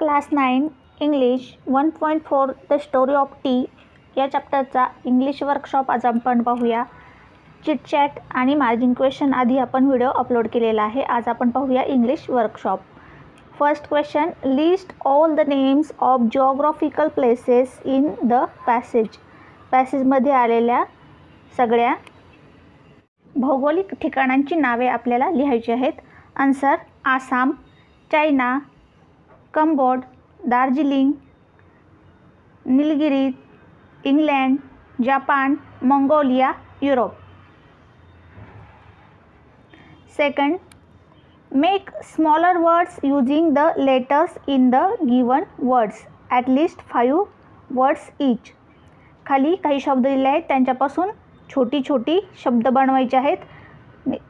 Class 9 English 1.4 the story of T या चॅप्टरचा English workshop आज आपण पाहूया. चिटचॅट आणि मार्जिन क्वेश्चन आधी आपण व्हिडिओ अपलोड केलेला आहे. आज आपण पाहूया English workshop. First question, list all the names of geographical places in the passage. पॅसेजमध्ये आलेल्या सगळ्या भौगोलिक ठिकाणांची नावे आपल्याला लिहायची आहेत. Answer: Assam, China, Cambodia, Darjeeling, Nilgiri, England, Japan, Mongolia, Europe. Second, make smaller words using the letters in the given words at least 5 words each. खाली काही शब्द दिले आहेत, त्यांच्यापासून छोटी छोटी शब्द बनवायचे आहेत.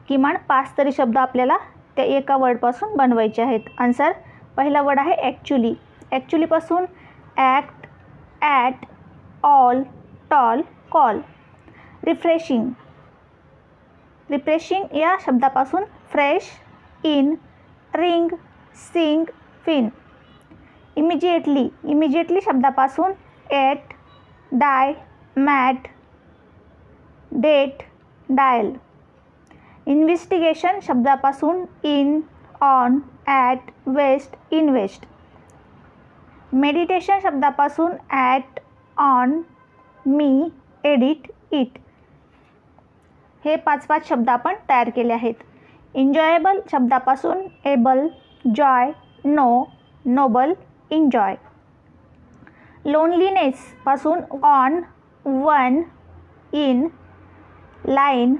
किमान 5 तरी शब्द आपल्याला त्या एका वर्डपासून बनवायचे आहेत. आन्सर: पहिला वर्ड आहे ॲक्च्युली. ॲक्च्युलीपासून act, at, all, tall, call. Refreshing. Refreshing या शब्दापासून fresh, in, ring, sing, fin. Immediately. Immediately शब्दापासून ate, die, mat, date, dial. Investigation शब्दापासून in, on, at, vest, invest. Meditation शब्दापासून at, on, me, edit, it. हे 5 शब्द आपण तयार केले आहेत. एन्जॉयबल शब्दापासून able, joy, no, noble, enjoy. Loneliness पासून on, one, in, line,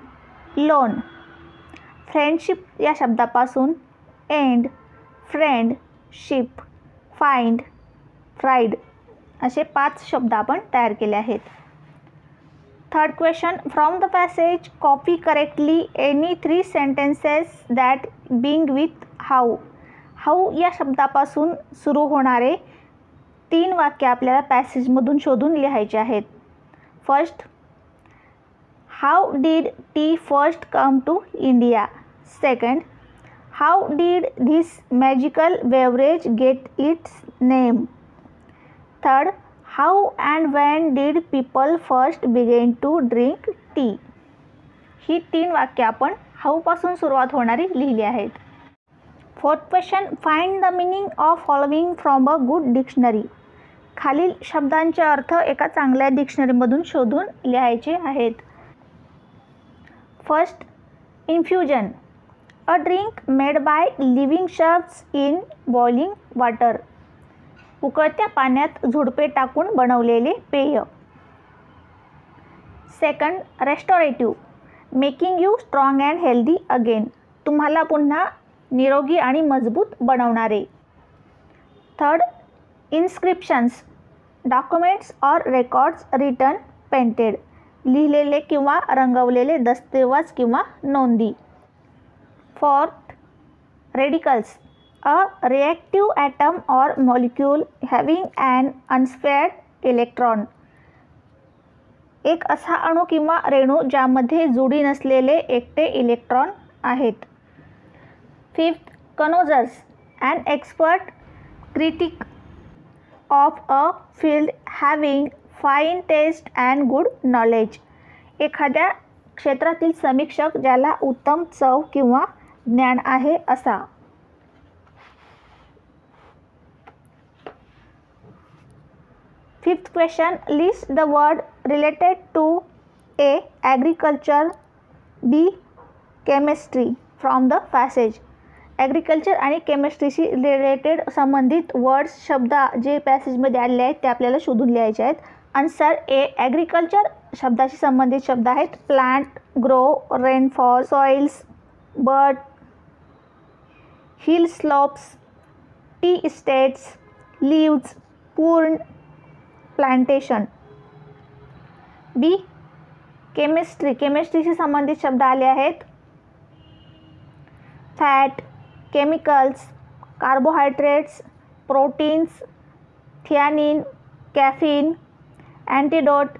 lone. Friendship या शब्दापासून end, friend, ship, find, fried. असे 5 शब्द आपण तयार केले आहेत. Third question, from the passage copy correctly any 3 sentences that बिंग विथ हाऊ. हाऊ या शब्दापासून सुरू होणारे 3 वाक्य आपल्याला पॅसेजमधून शोधून लिहायचे आहेत. First, how did tea first come to India. Second, how did this magical beverage get its name. Third, how and when did people first begin to drink tea. ही 3 वाक्य आपण हाऊपासून सुरुवात होणारी लिहिली आहेत. Fourth question, find the meaning of following from a good dictionary. खालील शब्दांचे अर्थ एका चांगल्या डिक्शनरीमधून शोधून लिहायचे आहेत. First, infusion, a drink made by leaving sharps in boiling water. उकळत्या पाण्यात झुडपे टाकून बनवलेले पेय. Second, restorative, making you strong and healthy again. तुम्हाला पुन्हा निरोगी आणि मजबूत बनवणारे. Third, inscriptions, documents or records written, painted. लिहिलेले किंवा रंगवलेले दस्तऐवज किंवा नोंदी. Fourth, radicals, a reactive atom or molecule having an unspaired electron. एक असा अणू किंवा रेणू ज्यामध्ये जोडी नसलेले एकटे इलेक्ट्रॉन आहेत. Fifth, connoisseurs, an expert critic of a field having fine taste and good knowledge. एखाद्या क्षेत्रातील समीक्षक ज्याला उत्तम चव किंवा ज्ञान आहे असा. Fifth question, list the word related to A. Agriculture, B. Chemistry from the passage. Agriculture आणि केमिस्ट्रीशी रिलेटेड संबंधित वर्ड्स, शब्द जे पॅसेजमध्ये आलेले आहेत ते आपल्याला शोधून लिहायचे आहेत. आन्सर ए. ॲग्रिकल्चर शब्दाशी संबंधित शब्द आहेत plant, grow, rainfall, soils, bird, hill slopes, T estates, leaves, पूर्ण, प्लांटेशन. बी. केमिस्ट्री. केमिस्ट्रीशी संबंधित शब्द आले आहेत fat, chemicals, carbohydrates, proteins, theanine, caffeine, antidote,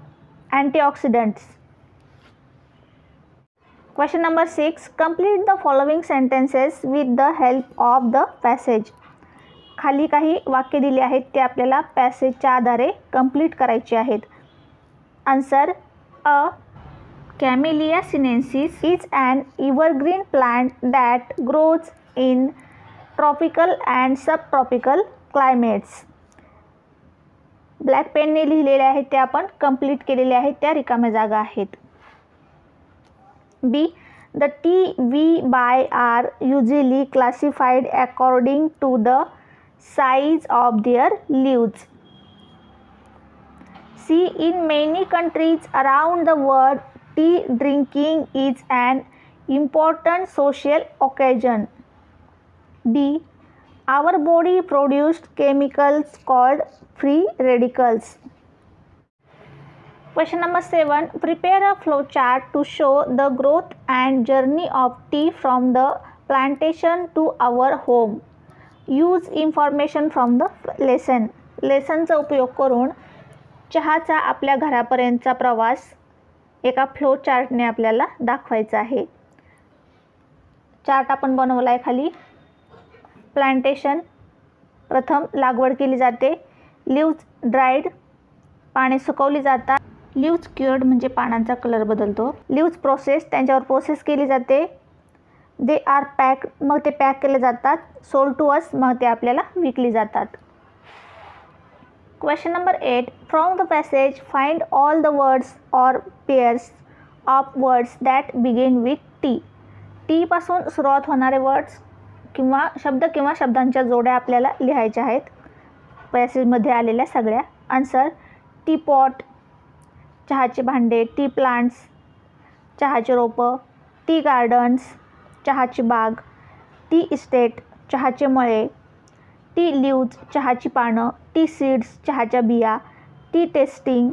antioxidants. Question number 6, complete the following sentences with the help of the passage. खाली काही वाक्य दिली आहेत ते आपल्याला पॅसेजच्या आधारे कंप्लीट करायचे आहेत. Answer, a camellia sinensis is an evergreen plant that grows in tropical and subtropical climates. Black पेनने लिहिलेले आहेत ते आपण कंप्लीट केलेले आहेत, त्या रिकाम्या जागा आहेत. B, the tea we buy are usually classified according to the size of their leaves. C, in many countries around the world tea drinking is an important social occasion. D, our body produced chemicals called free radicals. Question number 7. Prepare a flowchart to show the growth and journey of tea from the plantation to our home. Use information from the lesson. लेसनचा उपयोग करून चहाचा आपल्या घरापर्यंतचा प्रवास एका flow चार्टने आपल्याला दाखवायचा आहे. Chart आपण बनवला आहे खाली. प्लांटेशन, प्रथम लागवड केली जाते. लीव्ज ड्राईड, पाने सुकवली जातात. लीव्ज क्युअर्ड म्हणजे पानांचा कलर बदलतो. लीव्ज प्रोसेस, त्यांच्यावर प्रोसेस केली जाते. दे आर पॅक, मग ते पॅक केले जातात. सोल्ड टू अस, मग ते आपल्याला विकली जातात. Question number 8. From the passage find all the words or pairs of words that begin with T. T पासून सुरुवात होणारे वर्ड्स किंवा शब्दांच्या जोड्या आपल्याला लिहायच्या आहेत, पॅसेजमध्ये आलेल्या सगळ्या. आन्सर, टी पॉट, चहाचे भांडे. टी प्लांट्स, चहाचे रोपं. टी गार्डन्स, चहाची बाग. टी इस्टेट, चहाचे मळे. टी लीव्ज, चहाची पानं. टी सीड्स, चहाच्या बिया. टी टेस्टिंग,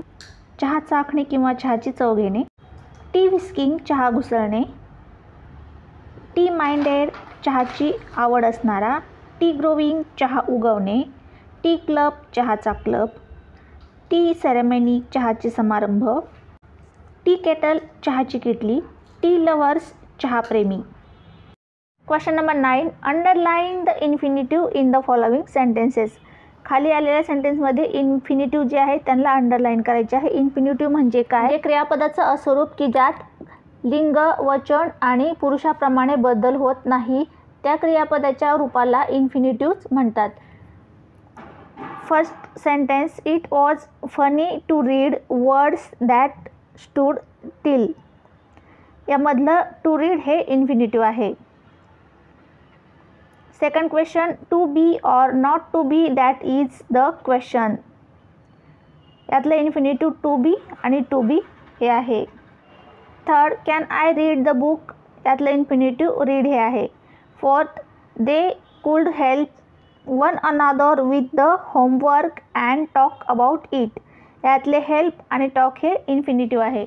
चहा चाखणे किंवा चहाची चव घेणे. टी विस्किंग, चहा घुसळणे. टी माइंडेड, चहाची आवड असणारा. टी ग्रोविंग, चहा उगवणे. टी क्लब, चहाचा क्लब. टी सेरेमनी, चहाचे समारंभ. टी केटल, चहाची किटली. टी लवर्स, चहाप्रेमी. Question number 9. Underline the infinitive in the following sentences. खाली आलेल्या सेंटेन्समध्ये इन्फिनिटिव्ह जे आहे त्यांना अंडरलाईन करायचे आहे. इन्फिनिटिव्ह म्हणजे काय? हे क्रियापदाचं अस्वरूप की ज्यात लिंग, वचन आणि पुरुषाप्रमाणे बदल होत नाही, त्या क्रियापदाच्या रूपाला इन्फिनिटिव्ह म्हणतात. First sentence, it was funny to read words that stood till. यामधलं टू रीड हे इन्फिनिटिव्ह आहे. Second question, to be or not to be that is the question. यातलं इन्फिनिटिव्ह टू बी आणि टू बी हे आहे. Third, can I read the book. यातलं infinitive read हे आहे. Fourth, they could help one another with the homework and talk about it. यातले help आणि talk हे इन्फिनिटिव्ह आहे.